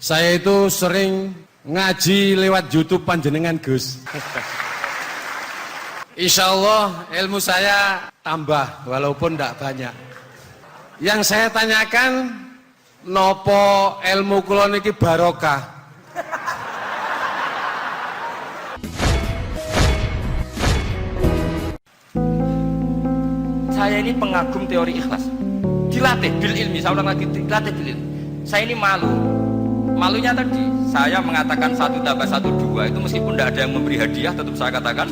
Saya itu sering ngaji lewat YouTube panjenengan Gus. Insya Allah ilmu saya tambah walaupun tidak banyak. Yang saya tanyakan, nopo ilmu kula niki barokah? Saya ini pengagum teori ikhlas. Dilatih bil ilmi, saya ulang lagi, dilatih bil ilmi. Saya ini malu. Malunya tadi, saya mengatakan 1 tambah 1 2 itu meskipun tidak ada yang memberi hadiah, tetap saya katakan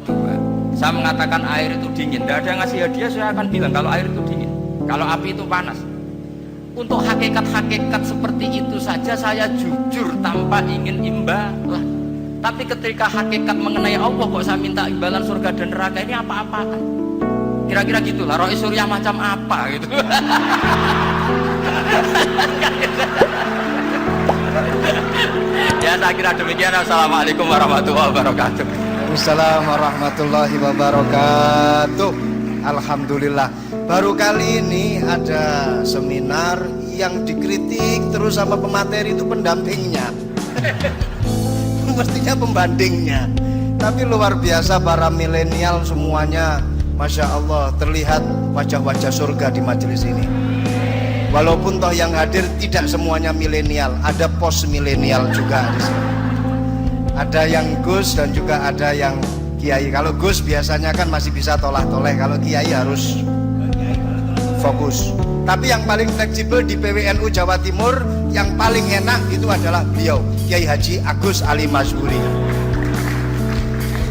2. Saya mengatakan air itu dingin, tidak ada yang ngasih hadiah, saya akan bilang kalau air itu dingin, kalau api itu panas. Untuk hakikat-hakikat seperti itu saja saya jujur tanpa ingin imbalan. Tapi ketika hakikat mengenai Allah kok saya minta imbalan surga dan neraka, ini apa-apaan? Kira-kira gitulah, Rois Suryah macam apa gitu. Ya saya kira demikian. Assalamualaikum warahmatullahi wabarakatuh. Waalaikumsalam warahmatullahi wabarakatuh. Alhamdulillah, baru kali ini ada seminar yang dikritik terus sama pemateri itu pendampingnya. Mestinya pembandingnya. Tapi luar biasa para milenial semuanya, Masya Allah, terlihat wajah-wajah surga di majelis ini. Walaupun toh yang hadir tidak semuanya milenial, ada post milenial juga di sini. Ada yang Gus dan juga ada yang Kiai. Kalau Gus biasanya kan masih bisa tolah-toleh, kalau Kiai harus fokus. Tapi yang paling fleksibel di PWNU Jawa Timur, yang paling enak itu adalah beliau, Kiai Haji Agus Ali Mazhuri.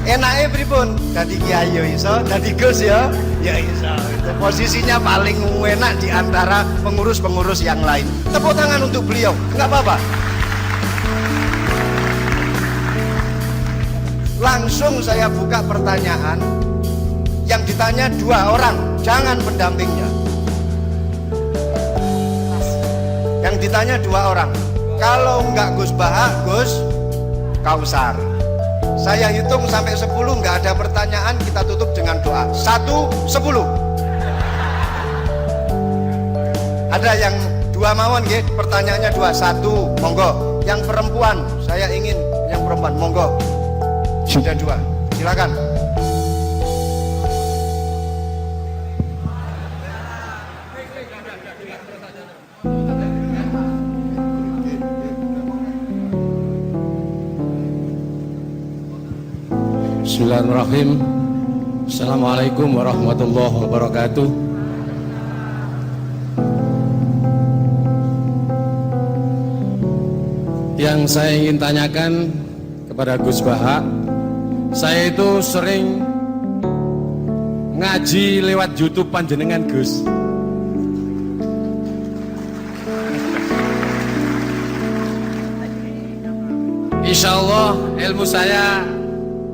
Enaknya pripun? Dadi Kiai yo iso, dadi Gus ya, ya iso. Itu posisinya paling enak di antara pengurus-pengurus yang lain. Tepuk tangan untuk beliau, enggak apa-apa. Langsung saya buka pertanyaan. Yang ditanya 2 orang, jangan pendampingnya. Yang ditanya 2 orang. Kalau enggak Gus Baha, Gus Kausar. Saya hitung sampai 10, nggak ada pertanyaan, kita tutup dengan doa. 1, 10. Ada yang 2 mawon, nggih? Pertanyaannya 2. 1, monggo. Yang perempuan, saya ingin yang perempuan, monggo. Sudah 2, silakan. Bismillahirrahmanirrahim. Assalamualaikum warahmatullahi wabarakatuh. Yang saya ingin tanyakan kepada Gus Baha, saya itu sering ngaji lewat YouTube panjenengan Gus. Insya Allah ilmu saya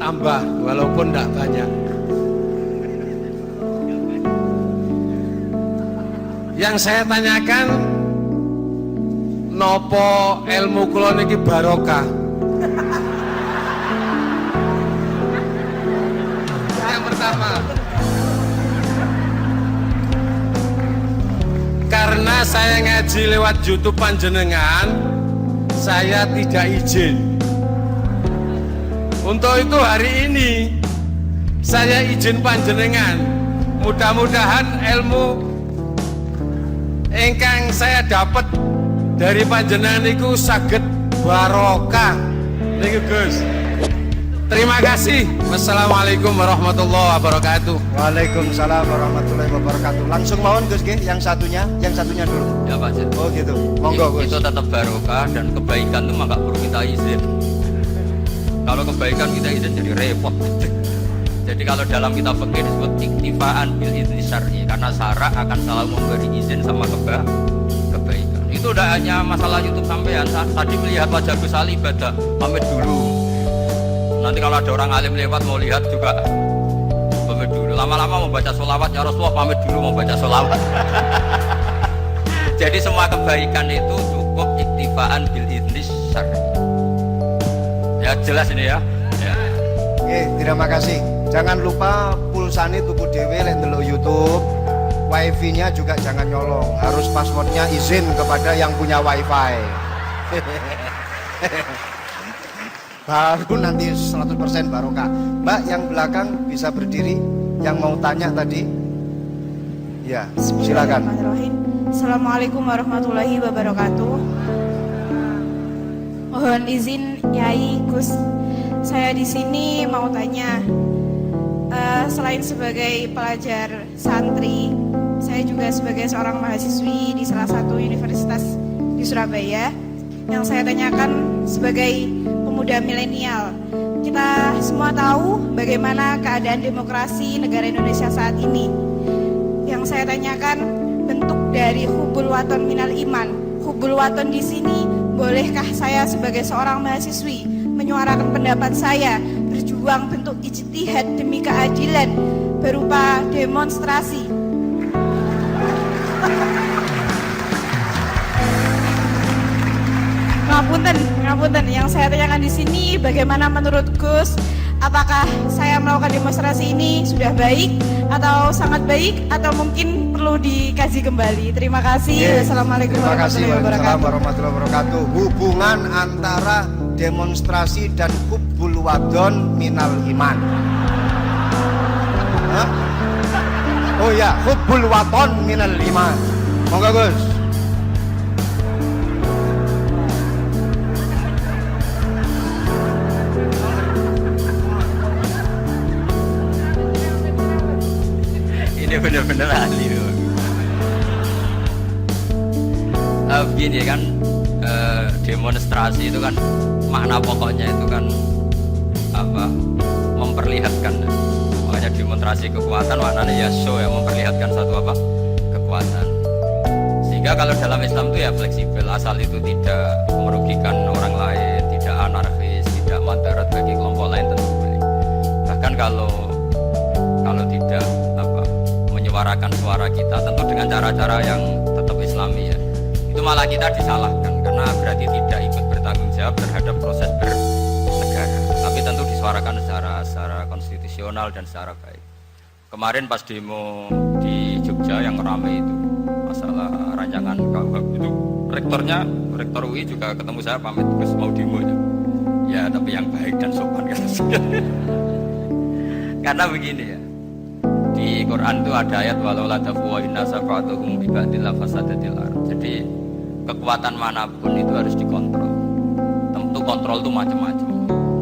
tambah walaupun tidak banyak. Yang saya tanyakan, nopo ilmu kula niki barokah? Yang pertama, karena saya ngaji lewat YouTube panjenengan, saya tidak izin. Untuk itu hari ini saya izin panjenengan, mudah-mudahan ilmu ingkang saya dapat dari panjenengan itu saged barokah niku Gus. Terima kasih. Wassalamualaikum warahmatullahi wabarakatuh. Waalaikumsalam warahmatullahi wabarakatuh. Langsung mohon Gus nggih, yang satunya dulu. Ya Pak Cid. Oh gitu. Monggo Gus. Itu tetap barokah dan kebaikan itu mah nggak perlu minta izin. Kalau kebaikan kita izin jadi repot. Jadi kalau dalam kitab fikih disebut iktifaan bil izni syar'i, karena syara akan selalu memberi izin sama kebaikan. Itu udah hanya masalah YouTube sampean. Tadi melihat wajah Gus Ali ibadah, pamit dulu. Nanti kalau ada orang alim lewat mau lihat juga pamit dulu. Lama-lama mau baca sholawat, ya Rasulullah pamit dulu mau baca sholawat. Jadi semua kebaikan itu cukup iktifaan bil izni syar'i. Ya jelas ini ya. Oke, terima kasih. Jangan lupa pulsane tuku dhewe lek ndelok YouTube. Wifi-nya juga jangan nyolong. Harus passwordnya izin kepada yang punya wifi. Baru nanti 100% barokah. Mbak yang belakang bisa berdiri, yang mau tanya tadi. Ya, silakan. Bismillahirrahmanirrahim. Assalamualaikum warahmatullahi wabarakatuh. Mohon izin Yai Gus, saya di sini mau tanya. Selain sebagai pelajar santri, saya juga sebagai seorang mahasiswi di salah satu universitas di Surabaya. Yang saya tanyakan sebagai pemuda milenial, kita semua tahu bagaimana keadaan demokrasi negara Indonesia saat ini. Yang saya tanyakan, bentuk dari hubul waton minal iman. Hubul waton di sini, bolehkah saya sebagai seorang mahasiswi menyuarakan pendapat saya, berjuang bentuk ijtihad demi keadilan berupa demonstrasi? Ngapunten, yang saya tanyakan di sini, bagaimana menurut Gus? Apakah saya melakukan demonstrasi ini sudah baik atau sangat baik atau mungkin perlu dikaji kembali? Terima kasih. Wassalamualaikum warahmatullahi wabarakatuh. Hubungan antara demonstrasi dan hubbul wadon minal iman. Hah? Oh ya, hubbul wadon minal iman. Monggo Gus. Ini benar-benar ahli loh. Begini kan, demonstrasi itu kan makna pokoknya itu kan apa? Memperlihatkan. Makanya demonstrasi kekuatan maknanya ya show, ya, memperlihatkan satu apa? Kekuatan. Sehingga kalau dalam Islam itu ya fleksibel, asal itu tidak merugikan orang lain, tidak anarkis, tidak madarat bagi kelompok lain tentu boleh. Bahkan kalau tidak apa, menyuarakan suara kita tentu dengan cara-cara yang tetap Islami ya, itu malah kita disalahkan karena berarti tidak ikut bertanggung jawab terhadap proses bernegara. Tapi tentu disuarakan secara konstitusional dan secara baik. Kemarin pas demo di Jogja yang ramai itu masalah rancangan KUHP itu, rektor UI juga ketemu saya, pamit terus mau demo ya tapi yang baik dan sopan kan. Karena begini ya, di Quran itu ada ayat walau la tafwa inna safa'atuhum bi ba'dil fasadatil ard. Jadi kekuatan manapun itu harus dikontrol. Tentu kontrol itu macam-macam.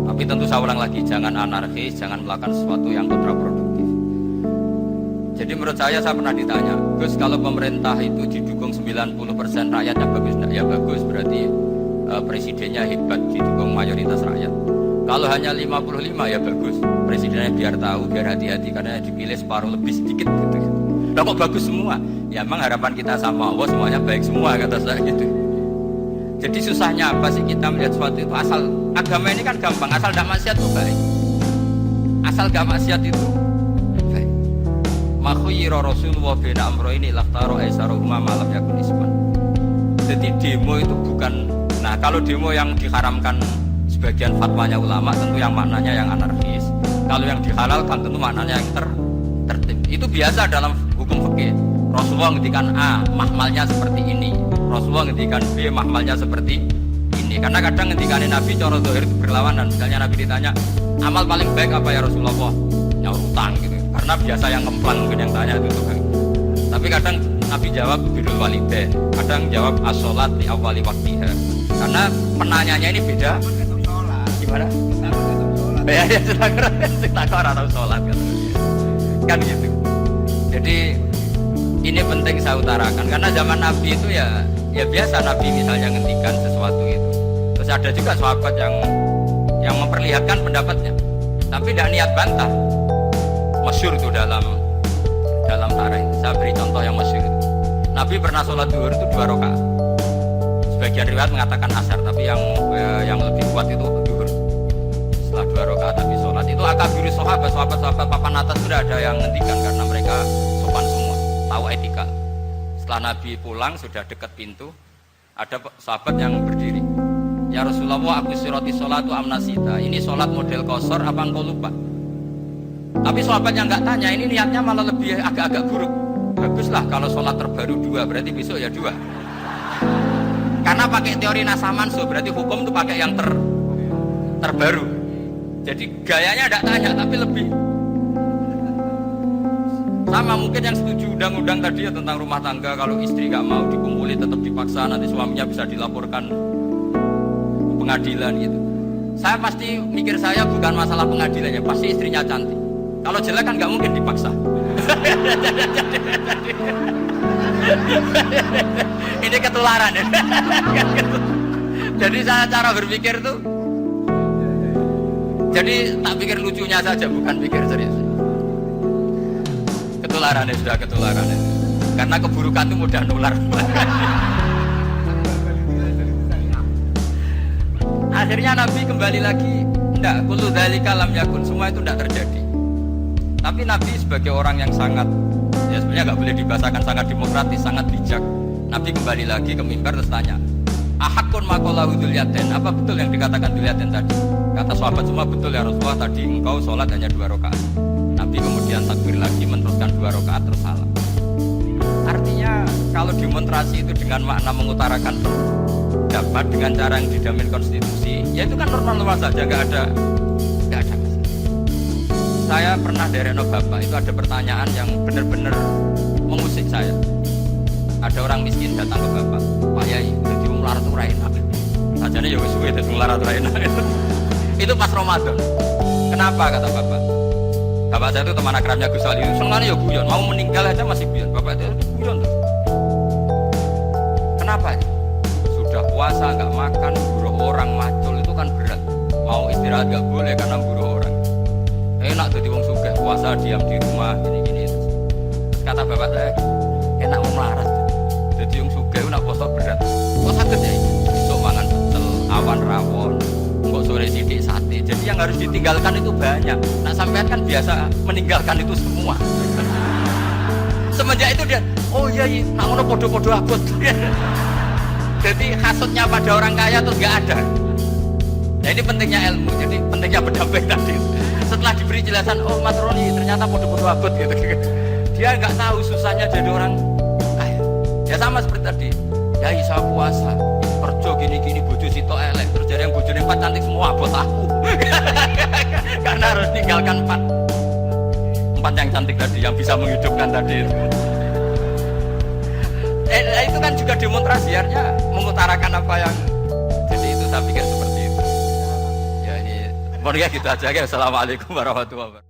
Tapi tentu saya ulang lagi, jangan anarkis, jangan melakukan sesuatu yang kontraproduktif. Jadi menurut saya pernah ditanya, Gus, kalau pemerintah itu didukung 90% rakyatnya bagus enggak? Ya bagus, berarti presidennya hebat, didukung mayoritas rakyat. Kalau hanya 55 ya bagus, presidennya biar tahu, biar hati-hati karena dipilih separuh lebih sedikit gitu. Lah kok bagus semua? Ya emang harapan kita sama Allah semuanya baik semua, kata saya gitu. Jadi susahnya apa sih kita melihat sesuatu itu, asal agama ini kan gampang, asal gak maksiat itu baik. Asal gak maksiat itu baik. Makhuyira Rasulullah bina amro ini lakhtaro aisaruhuma malam yakun isman. Jadi demo itu bukan, nah kalau demo yang diharamkan sebagian fatwanya ulama tentu yang maknanya yang anarkis. Kalau yang dihalalkan tentu maknanya yang tertib. Itu biasa dalam hukum fikih. Rasulullah ngendikan A, mahmalnya seperti ini. Rasulullah ngendikan B, mahmalnya seperti ini. Karena kadang ngendikanin Nabi cara zahir berlawanan. Misalnya Nabi ditanya, amal paling baik apa ya Rasulullah? Nyaur utang gitu. Karena biasa yang kemplang mungkin yang tanya itu kan. Tapi kadang Nabi jawab bidul walidain. Kadang jawab as-sholat li awwali waktiha. Karena penanyanya ini beda. Gimana? Ya kita orang sholat kan gitu. Jadi ini penting saya utarakan karena zaman Nabi itu ya biasa Nabi misalnya ngendikan sesuatu itu. Terus ada juga sahabat yang memperlihatkan pendapatnya, tapi tidak niat bantah. Masyhur itu dalam tarikh. Saya beri contoh yang masyhur itu. Nabi pernah sholat zuhur itu 2 rakaat. Sebagian riwayat mengatakan asar, tapi yang lebih kuat itu zuhur. Setelah 2 rakaat Nabi sholat itu akabiri sahabat papan atas sudah ada yang ngendikan karena mereka sopan semua, tahu etika. Setelah Nabi pulang sudah dekat pintu, ada sahabat yang berdiri. Ya Rasulullah, aku siroti sholatu amnasita. Ini sholat model kosor apa engkau lupa? Tapi sahabat yang nggak tanya ini niatnya malah lebih agak-agak buruk. Baguslah kalau sholat terbaru 2, berarti besok ya 2. Karena pakai teori nasa mansuh berarti hukum itu pakai yang terbaru. Jadi gayanya tidak tanya tapi lebih sama. Mungkin yang setuju undang-undang tadi ya tentang rumah tangga, kalau istri nggak mau dikumpuli tetap dipaksa, nanti suaminya bisa dilaporkan ke pengadilan gitu. Saya pasti mikir saya bukan masalah pengadilannya, pasti istrinya cantik. Kalau jelek kan nggak mungkin dipaksa. Ini ketularan ya. Jadi saya cara berpikir tuh, jadi tak pikir lucunya saja, bukan pikir serius. Ketularan ya, sudah ketularan ya. Karena keburukan itu mudah nular. Akhirnya Nabi kembali lagi, enggak, kullu dzalika lam yakun, semua itu enggak terjadi. Tapi Nabi sebagai orang yang sangat, ya sebenarnya nggak boleh dibahasakan sangat demokratis, sangat bijak. Nabi kembali lagi ke mimbar terus tanya, ahakun makolahu Dzulyaden, apa betul yang dikatakan Dzulyaden tadi? Kata sahabat semua, betul ya Rasulullah, tadi engkau sholat hanya 2 rakaat. Nabi kemudian takbir lagi, meneruskan 2 rakaat terus salam. Artinya kalau demonstrasi itu dengan makna mengutarakan pendapat dengan cara yang dijamin konstitusi, ya itu kan normal-normal saja, nggak ada masalah. Saya pernah dari Bapak itu ada pertanyaan yang benar-benar mengusik saya. Ada orang miskin datang ke Bapak, Pak Yai, jadi melarat itu enak. Sajane ya wis suwe dadi melarat enak. Itu pas Ramadan. Kenapa kata Bapak? Bapak saya itu teman akrabnya Gus Ali. Senengane ya guyon, mau meninggal aja masih guyon. Bapak itu guyon terus. Kenapa? Sudah puasa nggak makan, buruh orang macul itu kan berat. Mau istirahat nggak boleh karena buruh orang. Enak jadi wong sugih, puasa diam di rumah gini-gini. Terus kata bapak saya, enak mau melarat. Jadi wong sugih nak puasa berat. Kok sakit ya? Besok mangan pecel, awan rawon, enggak sore sidik sate. Jadi yang harus ditinggalkan itu banyak. Nak sampean kan biasa meninggalkan itu semua. Semenjak itu dia, oh iya, nak ngono podo-podo abot. Jadi hasutnya pada orang kaya terus nggak ada. Nah ini pentingnya ilmu, jadi pentingnya pendamping tadi. Setelah diberi jelasan, oh Mas Roni ternyata podo-podo abot gitu. Dia nggak tahu susahnya jadi orang kaya. Ya sama seperti tadi, ya isa puasa, kerja gini-gini, bojo sitok elek, terus jadi yang bojone 4 cantik semua abot aku. Karena harus tinggalkan 4 yang cantik tadi, yang bisa menghidupkan tadi. Itu kan juga demonstrasi, artinya mengutarakan apa yang, jadi itu saya pikir seperti itu. Ya ini, pokoknya gitu aja. Assalamualaikum warahmatullahi wabarakatuh.